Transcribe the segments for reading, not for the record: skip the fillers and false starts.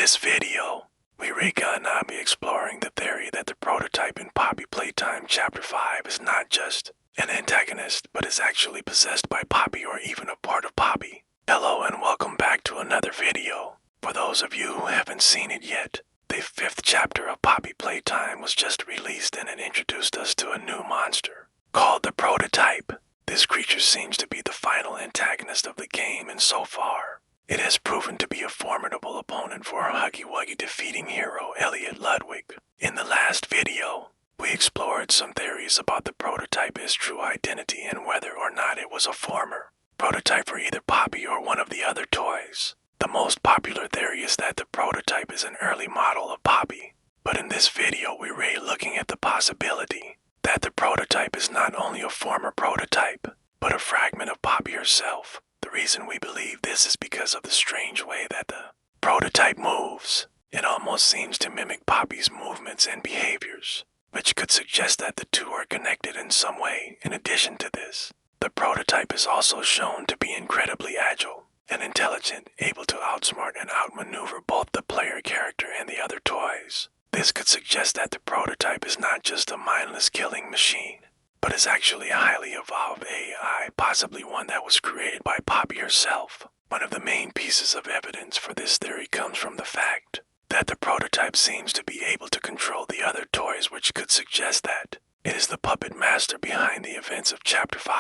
this video, we're gonna be exploring the theory that the prototype in Poppy Playtime Chapter 5 is not just an antagonist, but is actually possessed by Poppy or even a part of Poppy. Hello and welcome back to another video. For those of you who haven't seen it yet, the 5th chapter of Poppy Playtime was just released and it introduced us to a new monster called the prototype. This creature seems to be the final antagonist of the game, and so far, it has proven to be a formidable opponent for our huggy-wuggy defeating hero Elliot Ludwig. In the last video, we explored some theories about the prototype's true identity and whether or not it was a former prototype for either Poppy or one of the other toys. The most popular theory is that the prototype is an early model of Poppy, but in this video we're really looking at the possibility that the prototype is not only a former prototype, but a fragment of Poppy herself. The reason we believe this is because of the strange way that the prototype moves. It almost seems to mimic Poppy's movements and behaviors, which could suggest that the two are connected in some way. In addition to this, the prototype is also shown to be incredibly agile and intelligent, able to outsmart and outmaneuver both the player character and the other toys. This could suggest that the prototype is not just a mindless killing machine, but is actually a highly evolved AI, possibly one that was created by Poppy herself. One of the main pieces of evidence for this theory comes from the fact that the prototype seems to be able to control the other toys, which could suggest that it is the puppet master behind the events of Chapter 5.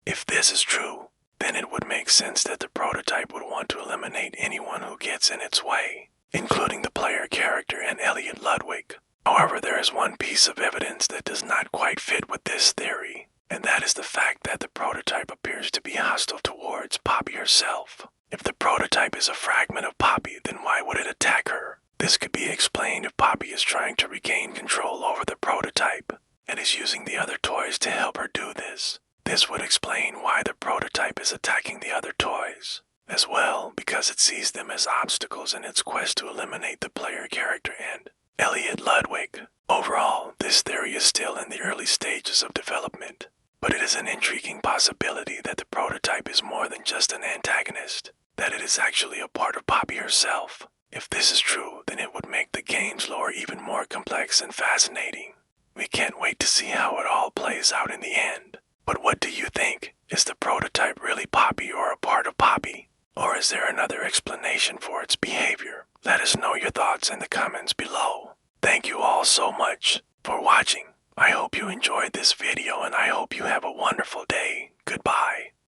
If this is true, then it would make sense that the prototype would want to eliminate anyone who gets in its way, including the player character and Elliot Ludwig. However, there is one piece of evidence that does not quite fit with this theory, and that is the fact that the prototype appears to be hostile towards Poppy herself. If the prototype is a fragment of Poppy, then why would it attack her? This could be explained if Poppy is trying to regain control over the prototype and is using the other toys to help her do this. This would explain why the prototype is attacking the other toys as well, because it sees them as obstacles in its quest to eliminate the player character and Elliot Ludwig. Overall, this theory is still in the early stages of development, but it is an intriguing possibility that the prototype is more than just an antagonist, that it is actually a part of Poppy herself. If this is true, then it would make the game's lore even more complex and fascinating. We can't wait to see how it all plays out in the end. But what do you think? Is the prototype really Poppy or a part of Poppy? Or is there another explanation for its behavior? Let us know your thoughts in the comments below. Thank you all so much for watching. I hope you enjoyed this video and I hope you have a wonderful day. Goodbye.